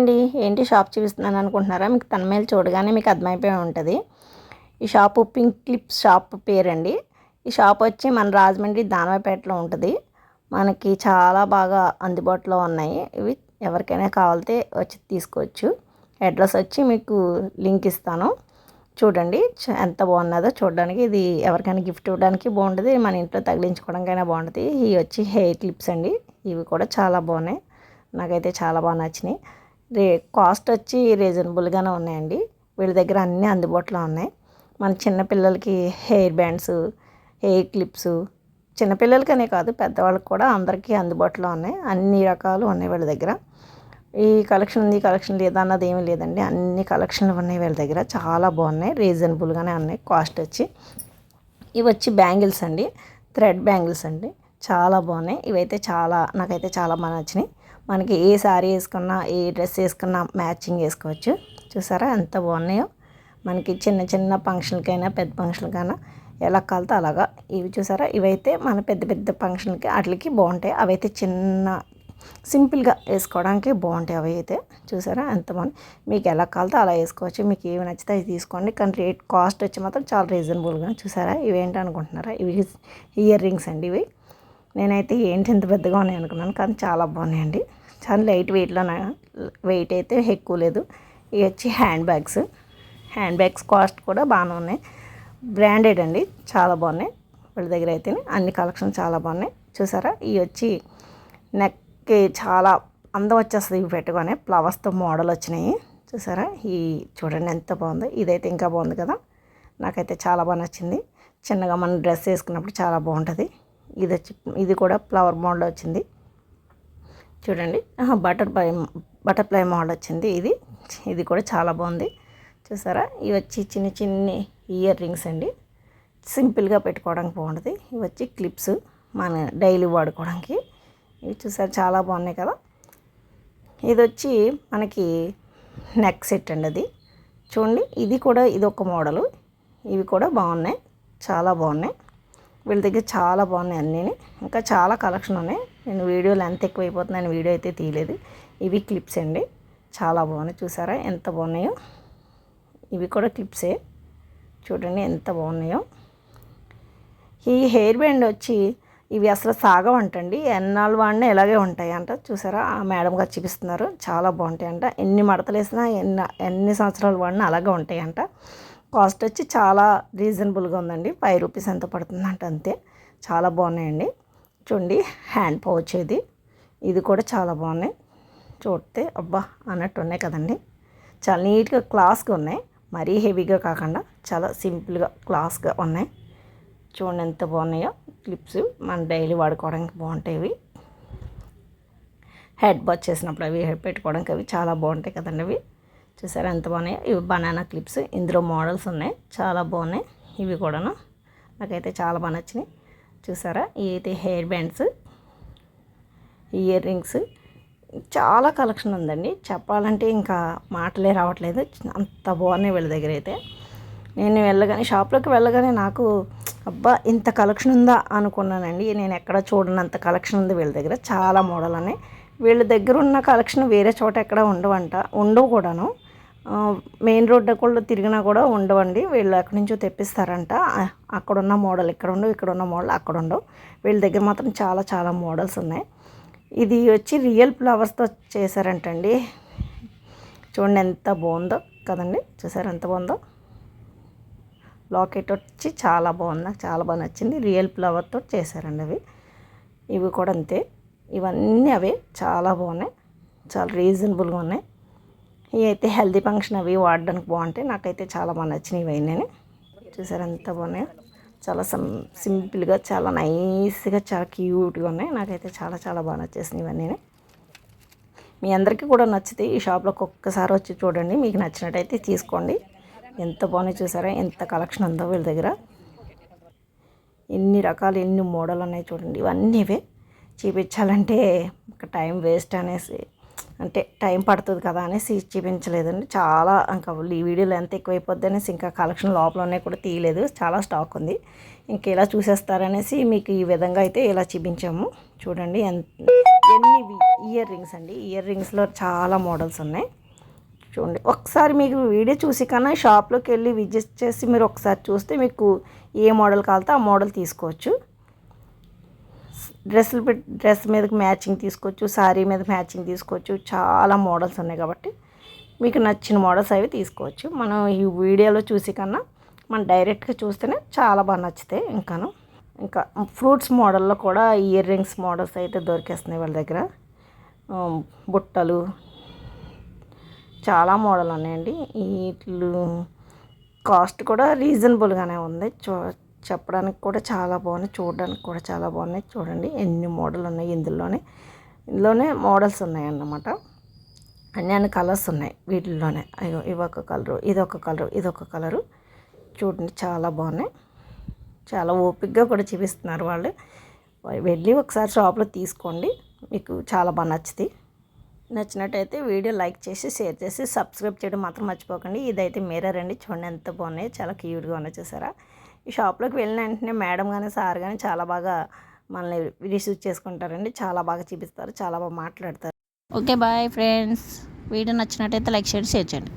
అండి, ఏంటి షాప్ చూపిస్తున్నాను అనుకుంటున్నారా? మీకు తనమేలు చూడగానే మీకు అర్థమైపోయి ఉంటుంది. ఈ షాపు పింక్ క్లిప్స్ షాప్ పేరండి. ఈ షాప్ వచ్చి మన రాజమండ్రి దానవాయిపేటలో ఉంటుంది. మనకి చాలా బాగా అందుబాటులో ఉన్నాయి. ఇవి ఎవరికైనా కావాలితే వచ్చి తీసుకోవచ్చు. అడ్రస్ వచ్చి మీకు లింక్ ఇస్తాను, చూడండి ఎంత బాగున్నదో చూడడానికి. ఇది ఎవరికైనా గిఫ్ట్ ఇవ్వడానికి బాగుంటుంది, మన ఇంట్లో తగిలించుకోవడానికైనా బాగుంటుంది. ఇవి వచ్చి హెయిర్ క్లిప్స్ అండి. ఇవి కూడా చాలా బాగున్నాయి, నాకైతే చాలా బాగా నచ్చినాయి. కాస్ట్ వచ్చి రీజనబుల్గానే ఉన్నాయండి. వీళ్ళ దగ్గర అన్నీ అందుబాటులో ఉన్నాయి. మన చిన్నపిల్లలకి హెయిర్ బ్యాండ్స్, హెయిర్ క్లిప్స్, చిన్నపిల్లలకనే కాదు పెద్దవాళ్ళకి కూడా అందరికీ అందుబాటులో ఉన్నాయి. అన్ని రకాలు ఉన్నాయి వీళ్ళ దగ్గర. ఈ కలెక్షన్ ఉంది, కలెక్షన్ లేదా అన్నది ఏమీ లేదండి. అన్ని కలెక్షన్లు ఉన్నాయి వీళ్ళ దగ్గర, చాలా బాగున్నాయి, రీజనబుల్గానే ఉన్నాయి. కాస్ట్ వచ్చి ఇవి వచ్చి బ్యాంగిల్స్ అండి, థ్రెడ్ బ్యాంగిల్స్ అండి, చాలా బాగున్నాయి. ఇవైతే నాకైతే చాలా బాగా నచ్చినాయి. మనకి ఏ శారీ వేసుకున్నా, ఏ డ్రెస్ వేసుకున్నా మ్యాచింగ్ వేసుకోవచ్చు. చూసారా ఎంత బాగున్నాయో. మనకి చిన్న చిన్న ఫంక్షన్కైనా పెద్ద ఫంక్షన్కైనా ఎలా కాలితే అలాగా. ఇవి చూసారా, ఇవైతే మన పెద్ద పెద్ద ఫంక్షన్కి వాటికి బాగుంటాయి. అవైతే చిన్న సింపుల్గా వేసుకోవడానికి బాగుంటాయి. అవి అయితే చూసారా ఎంత బాగుంది. మీకు ఎలా కాలితే అలా వేసుకోవచ్చు, మీకు ఏమి నచ్చితే అవి తీసుకోండి. కానీ కాస్ట్ వచ్చి మాత్రం చాలా రీజనబుల్గా. చూసారా ఇవేంటి అనుకుంటున్నారా? ఇవి ఇయర్ రింగ్స్ అండి. ఇవి నేనైతే ఏంటి ఇంత పెద్దగా ఉన్నాయి అనుకున్నాను, కానీ చాలా బాగున్నాయండి. చాలా లైట్ వెయిట్లో, వెయిట్ అయితే ఎక్కువ లేదు. ఇవి వచ్చి హ్యాండ్ బ్యాగ్స్ కాస్ట్ కూడా బాగానే ఉన్నాయి. బ్రాండెడ్ అండి, చాలా బాగున్నాయి. వీళ్ళ దగ్గర అయితే అన్ని కలెక్షన్ చాలా బాగున్నాయి. చూసారా ఇవి వచ్చి నెక్కి చాలా అందం వచ్చేస్తుంది. ఇవి పెట్టుకొని ఫ్లవర్స్తో మోడల్ వచ్చినాయి. చూసారా ఈ చూడండి ఎంత బాగుందో. ఇదైతే ఇంకా బాగుంది కదా, నాకైతే చాలా బాగా నచ్చింది. చిన్నగా మనం డ్రెస్ వేసుకున్నప్పుడు చాలా బాగుంటుంది. ఇది కూడా ఫ్లవర్ మోడల్ వచ్చింది చూడండి. బటర్ఫ్లై మోడల్ వచ్చింది. ఇది కూడా చాలా బాగుంది. చూసారా ఇవి వచ్చి చిన్న చిన్ని ఇయర్ రింగ్స్ అండి, సింపుల్గా పెట్టుకోవడానికి బాగుంటుంది. ఇవి వచ్చి క్లిప్స్, మన డైలీ వాడుకోవడానికి. ఇవి చూసారా చాలా బాగున్నాయి కదా. ఇది వచ్చి మనకి నెక్ సెట్ అండి. అది చూడండి, ఇది ఒక మోడలు. ఇవి కూడా బాగున్నాయి, చాలా బాగున్నాయి. వీళ్ళ దగ్గర చాలా బాగున్నాయి అన్నీ. ఇంకా చాలా కలెక్షన్ ఉన్నాయి. నేను వీడియోలు ఎంత ఎక్కువైపోతున్నాను, వీడియో అయితే తీయలేదు. ఇవి క్లిప్స్ అండి, చాలా బాగున్నాయి. చూసారా ఎంత బాగున్నాయో. ఇవి కూడా క్లిప్సే, చూడండి ఎంత బాగున్నాయో. ఈ హెయిర్ బ్యాండ్ వచ్చి ఇవి అసలు సాగవంటండి, ఎన్నాళ్ళు వాడినా ఇలాగే ఉంటాయి అంట. చూసారా ఆ మేడం గారు చూపిస్తున్నారు, చాలా బాగుంటాయి అంట. ఎన్ని మడతలు వేసినా ఎన్ని సంవత్సరాలు వాడినా అలాగే ఉంటాయి అంట. కాస్ట్ వచ్చి చాలా రీజనబుల్గా ఉందండి. 5 రూపీస్ ఎంత పడుతుందంట, అంతే. చాలా బాగున్నాయండి. చూడండి హ్యాండ్ పౌచ్ ఇది కూడా చాలా బాగున్నాయి. చూస్తే అబ్బా అన్నట్టు ఉన్నాయి కదండి. చాలా నీట్గా క్లాస్గా ఉన్నాయి, మరీ హెవీగా కాకుండా చాలా సింపుల్గా క్లాస్గా ఉన్నాయి. చూడండి ఎంత బాగున్నాయో. క్లిప్స్ మన డైలీ వాడుకోవడానికి బాగుంటాయి. హెడ్ బాత్ చేసినప్పుడు అవి పెట్టుకోవడానికి అవి చాలా బాగుంటాయి కదండి. అవి చూసారా ఎంత బాగున్నాయి. ఇవి బనానా క్లిప్స్, ఇందులో మోడల్స్ ఉన్నాయి, చాలా బాగున్నాయి. ఇవి కూడాను నాకైతే చాలా బాగా నచ్చినాయి. చూసారా ఇవి అయితే హెయిర్ బ్యాండ్స్, ఇయర్ రింగ్స్, చాలా కలెక్షన్ ఉందండి. చెప్పాలంటే ఇంకా మాటలే రావట్లేదు, అంత బాగున్నాయి వీళ్ళ దగ్గర అయితే. నేను షాప్లోకి వెళ్ళగానే నాకు అబ్బా ఇంత కలెక్షన్ ఉందా అనుకున్నానండి. నేను ఎక్కడ చూడనంత కలెక్షన్ ఉంది వీళ్ళ దగ్గర, చాలా మోడల్ ఉన్నాయి. వీళ్ళ దగ్గర ఉన్న కలెక్షన్ వేరే చోట ఎక్కడ ఉండవు కూడాను. మెయిన్ రోడ్డు కూడా తిరిగినా కూడా ఉండవండి. వీళ్ళు ఎక్కడి నుంచో తెప్పిస్తారంట. అక్కడున్న మోడల్ ఇక్కడ ఉండవు, ఇక్కడ ఉన్న మోడల్ అక్కడ ఉండవు. వీళ్ళ దగ్గర మాత్రం చాలా చాలా మోడల్స్ ఉన్నాయి. ఇది వచ్చి రియల్ ఫ్లవర్స్తో చేశారంటండి. చూడండి ఎంత బాగుందో కదండి. చూసారు ఎంత బాగుందో. లాకెట్ వచ్చి చాలా బాగుంది, నాకు చాలా బాగా నచ్చింది. రియల్ ఫ్లవర్తో చేశారండి ఇవి కూడా అంతే. ఇవన్నీ అవే చాలా బాగున్నాయి, చాలా రీజనబుల్గా ఉన్నాయి. ఇవి అయితే హెల్తీ ఫంక్షన్ అవి వాడడానికి బాగుంటాయి. నాకైతే చాలా బాగా నచ్చినాయి ఇవన్నీ. చూసారు ఎంత బాగున్నాయో. చాలా సింపుల్గా, చాలా నైస్గా, చాలా క్యూట్గా ఉన్నాయి. నాకైతే చాలా చాలా బాగా నచ్చేసినాయి ఇవన్నీ. మీ అందరికీ కూడా నచ్చితే ఈ షాప్లోకి ఒక్కసారి వచ్చి చూడండి, మీకు నచ్చినట్టయితే తీసుకోండి. ఎంత బాగున్నాయి చూసారా, ఎంత కలెక్షన్ ఉందో వీళ్ళ దగ్గర. ఎన్ని రకాలు, ఎన్ని మోడల్ ఉన్నాయి చూడండి. ఇవన్నీ ఇవే చూపించాలంటే టైం వేస్ట్ అనేసి, అంటే టైం పడుతుంది కదా అనేసి చూపించలేదండి. చాలా ఇంకా ఈ వీడియోలో ఎంత ఎక్కువైపోద్ది అనేసి ఇంకా కలెక్షన్ లోపలనే కూడా తీయలేదు, చాలా స్టాక్ ఉంది. ఇంక ఇలా చూసేస్తారనేసి మీకు ఈ విధంగా అయితే ఇలా చూపించాము. చూడండి ఎన్ని ఇయర్ రింగ్స్ అండి. ఇయర్ రింగ్స్లో చాలా మోడల్స్ ఉన్నాయి. చూడండి. ఒకసారి మీకు వీడియో చూసి కన్నా షాప్లోకి వెళ్ళి విజిట్ చేసి మీరు ఒకసారి చూస్తే మీకు ఏ మోడల్ కావాలితే ఆ మోడల్ తీసుకోవచ్చు. డ్రెస్ మీదకి మ్యాచింగ్ తీసుకోవచ్చు, శారీ మీద మ్యాచింగ్ తీసుకోవచ్చు. చాలా మోడల్స్ ఉన్నాయి కాబట్టి మీకు నచ్చిన మోడల్స్ అవి తీసుకోవచ్చు. మనం ఈ వీడియోలో చూసి కన్నా మనం డైరెక్ట్గా చూస్తేనే చాలా బాగా నచ్చుతాయి. ఇంకా ఫ్రూట్స్ మోడల్లో కూడా ఇయర్ రింగ్స్ మోడల్స్ అయితే దొరికేస్తున్నాయి వాళ్ళ దగ్గర. బుట్టలు చాలా మోడల్ ఉన్నాయండి. వీటిలు కాస్ట్ కూడా రీజనబుల్గానే ఉంది. చెప్పడానికి కూడా చాలా బాగున్నాయి, చూడడానికి కూడా చాలా బాగున్నాయి. చూడండి ఎన్ని మోడల్ ఉన్నాయి ఇందులోనే మోడల్స్ ఉన్నాయి అన్నమాట. అన్ని కలర్స్ ఉన్నాయి వీటిల్లోనే. అయ్యో ఇవొక కలరు, ఇదొక కలరు చూడండి చాలా బాగున్నాయి. చాలా ఓపికగా కూడా చూపిస్తున్నారు వాళ్ళు. వెళ్ళి ఒకసారి షాప్లో తీసుకోండి, మీకు చాలా బాగా నచ్చినట్టయితే వీడియో లైక్ చేసి షేర్ చేసి సబ్స్క్రైబ్ చేయడం మాత్రం మర్చిపోకండి. ఇదైతే మిర్రర్ అండి, చూడండి ఎంత బాగున్నాయి, చాలా క్యూట్గా ఉన్నాయి. చూసారా? ఈ షాప్లోకి వెళ్ళిన వెంటనే మేడం కానీ సార్ కానీ చాలా బాగా మనల్ని రిసీవ్ చేసుకుంటారండి. చాలా బాగా చూపిస్తారు, చాలా బాగా మాట్లాడతారు. Okay bye friends. వీడియో నచ్చినట్టయితే లైక్ చేయండి, షేర్ చేయండి.